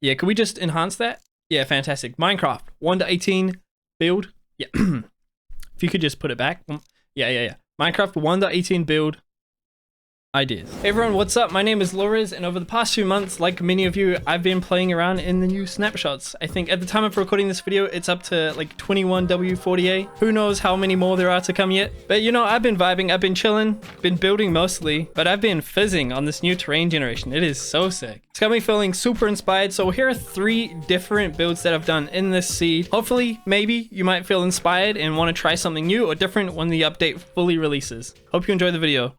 Yeah, could we just enhance that? Yeah, fantastic. Minecraft 1.18 build. Yeah. If you could just put it back. Yeah. Minecraft 1.18 build ideas. Hey everyone, what's up? My name is Lores, and over the past few months, like many of you, I've been playing around in the new snapshots. I think at the time of recording this video, it's up to like 21W40A. Who knows how many more there are to come yet? But you know, I've been vibing, I've been chilling, been building mostly, but I've been fizzing on this new terrain generation. It is so sick. It's got me feeling super inspired. So here are 3 different builds that I've done in this seed. Hopefully, maybe you might feel inspired and want to try something new or different when the update fully releases. Hope you enjoy the video.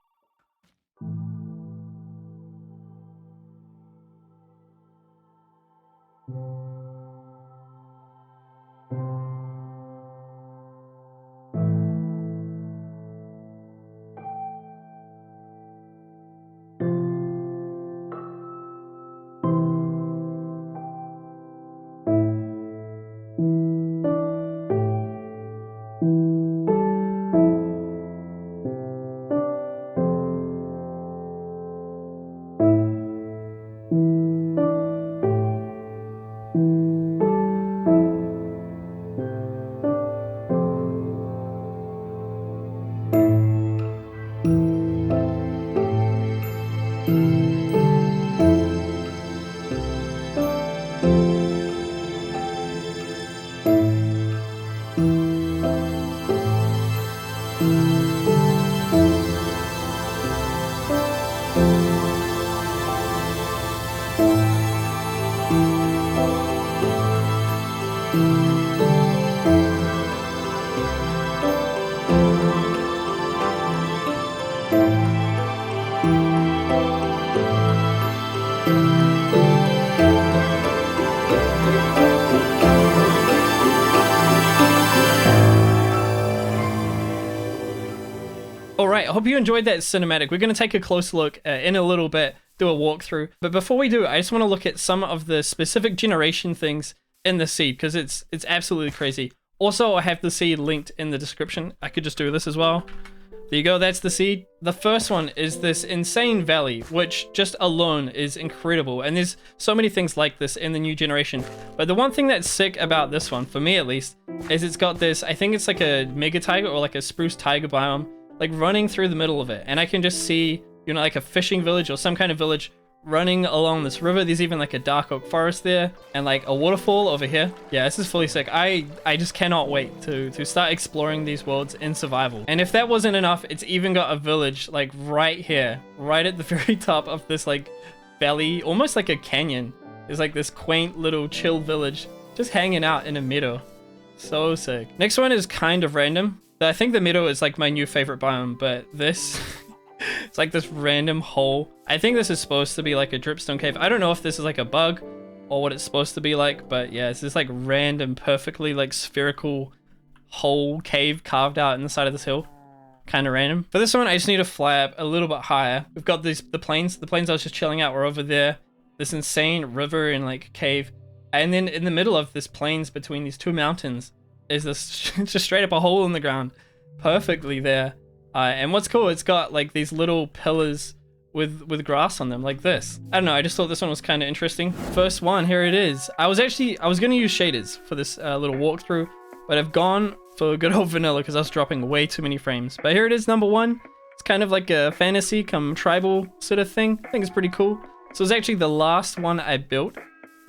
Alright, I hope you enjoyed that cinematic. We're going to take a close look in a little bit, do a walkthrough. But before we do, I just want to look at some of the specific generation things in the seed, because it's absolutely crazy. Also, I have the seed linked in the description. I could just do this as well. There you go, that's the seed. The first one is this insane valley, which just alone is incredible. And there's so many things like this in the new generation. But the one thing that's sick about this one, for me at least, is it's got this, I think it's like a mega taiga or like a spruce taiga biome, like running through the middle of it. And I can just see, you know, like a fishing village or some kind of village running along this river. There's even like a dark oak forest there and like a waterfall over here. Yeah, this is fully sick. I just cannot wait to start exploring these worlds in survival. And if that wasn't enough, it's even got a village like right here, right at the very top of this like valley, almost like a canyon. There's like this quaint little chill village just hanging out in a meadow. So sick. Next one is kind of random. I think the meadow is like my new favorite biome, but this it's like this random hole. I think this is supposed to be like a dripstone cave. I don't know if this is like a bug or what it's supposed to be like, but yeah, it's this like random, perfectly like spherical hole cave carved out in the side of this hill. Kind of random. For this one, I just need to fly up a little bit higher. We've got the plains. The plains I was just chilling out were over there. This insane river and like cave. And then in the middle of this plains between these 2 mountains is this just straight up a hole in the ground, perfectly there. And what's cool, it's got like these little pillars with grass on them like this. I don't know, I just thought this one was kind of interesting. First one, here it is. I was going to use shaders for this little walkthrough, but I've gone for good old vanilla because I was dropping way too many frames. But here it is, number 1. It's kind of like a fantasy come tribal sort of thing. I think it's pretty cool. So it's actually the last one I built.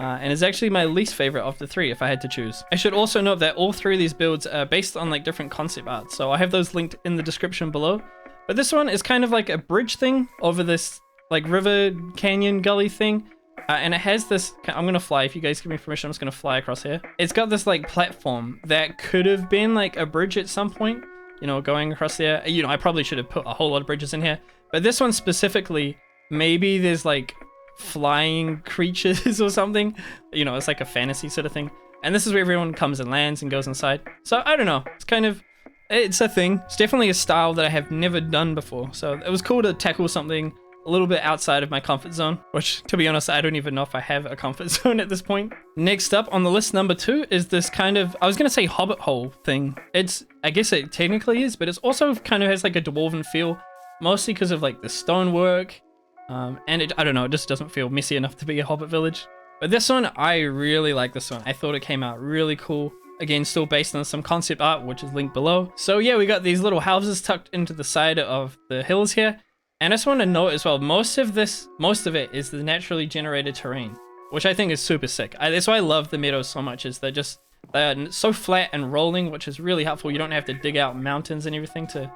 And it's actually my least favorite of the 3 if I had to choose. I should also note that all 3 of these builds are based on like different concept art, so I have those linked in the description below. But this one is kind of like a bridge thing over this like river canyon gully thing. And it has this, I'm gonna fly, if you guys give me permission, I'm just gonna fly across here. It's got this like platform that could have been like a bridge at some point, you know, going across there. You know, I probably should have put a whole lot of bridges in here, but this one specifically, maybe there's like flying creatures or something, you know, it's like a fantasy sort of thing. And this is where everyone comes and lands and goes inside. So I don't know, it's kind of, it's a thing. It's definitely a style that I have never done before, so it was cool to tackle something a little bit outside of my comfort zone, which to be honest, I don't even know if I have a comfort zone at this point. Next up on the list, number 2, is this kind of, I was gonna say hobbit hole thing. It's, I guess it technically is, but it's also kind of has like a dwarven feel, mostly because of like the stonework. And it, I don't know, it just doesn't feel messy enough to be a hobbit village. But this one, I really like this one. I thought it came out really cool. Again, still based on some concept art, which is linked below. So yeah, we got these little houses tucked into the side of the hills here. And I just want to note as well, most of it is the naturally generated terrain, which I think is super sick. That's why I love the meadows so much, is they're so flat and rolling, which is really helpful. You don't have to dig out mountains and everything to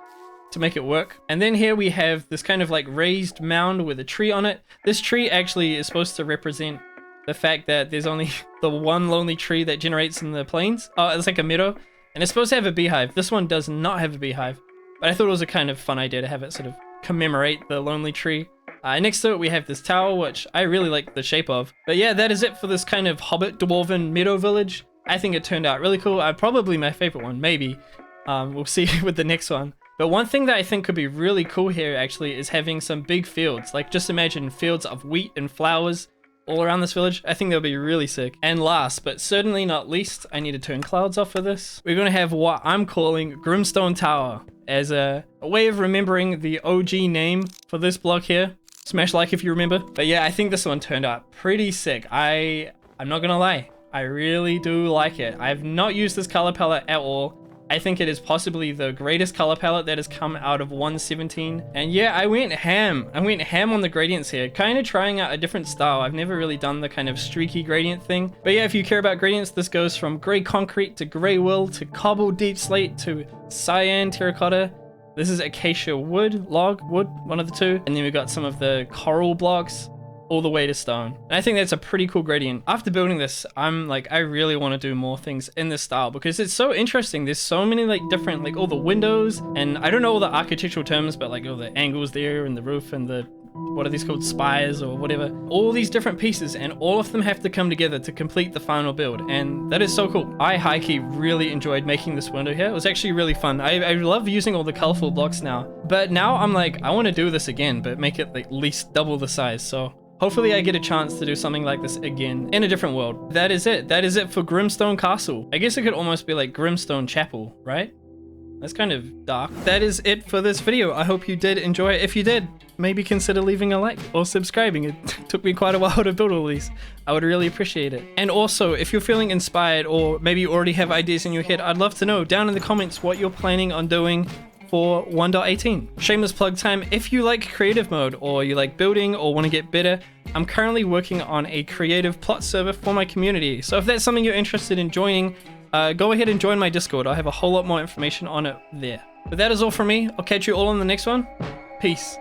make it work. And then here we have this kind of like raised mound with a tree on it. This tree actually is supposed to represent the fact that there's only the one lonely tree that generates in the plains. Oh, it's like a meadow, and it's supposed to have a beehive. This one does not have a beehive, but I thought it was a kind of fun idea to have it sort of commemorate the lonely tree. Next to it, we have this tower, which I really like the shape of. But yeah, that is it for this kind of hobbit dwarven meadow village. I think it turned out really cool. Probably my favorite one, maybe. We'll see with the next one. But one thing that I think could be really cool here actually is having some big fields. Like, just imagine fields of wheat and flowers all around this village. I think that would be really sick. And last, but certainly not least, I need to turn clouds off for this. We're going to have what I'm calling Grimstone Tower as a way of remembering the OG name for this block here. Smash like if you remember. But yeah, I think this one turned out pretty sick. I'm not going to lie. I really do like it. I've not used this color palette at all. I think it is possibly the greatest color palette that has come out of 1.17. And yeah, I went ham. I went ham on the gradients here, kind of trying out a different style. I've never really done the kind of streaky gradient thing. But yeah, if you care about gradients, this goes from gray concrete to gray wool to cobble deep slate to cyan terracotta. This is acacia wood, log, wood, one of the two. And then we got some of the coral blocks all the way to stone. And I think that's a pretty cool gradient. After building this, I'm like, I really want to do more things in this style because it's so interesting. There's so many like different, like all the windows, and I don't know all the architectural terms, but like all the angles there and the roof and the, what are these called, spires or whatever, all these different pieces, and all of them have to come together to complete the final build, and that is so cool. I high-key really enjoyed making this window here. It was actually really fun. I love using all the colorful blocks now, but now I'm like, I want to do this again, but make it like at least double the size. So hopefully I get a chance to do something like this again in a different world. That is it. That is it for Grimstone Castle. I guess it could almost be like Grimstone Chapel, right? That's kind of dark. That is it for this video. I hope you did enjoy it. If you did, maybe consider leaving a like or subscribing. It took me quite a while to build all these. I would really appreciate it. And also, if you're feeling inspired or maybe you already have ideas in your head, I'd love to know down in the comments what you're planning on doing for 1.18. Shameless plug time. If you like creative mode or you like building or want to get better, I'm currently working on a creative plot server for my community. So if that's something you're interested in joining, go ahead and join my Discord. I have a whole lot more information on it there. But that is all from me. I'll catch you all in the next one. Peace.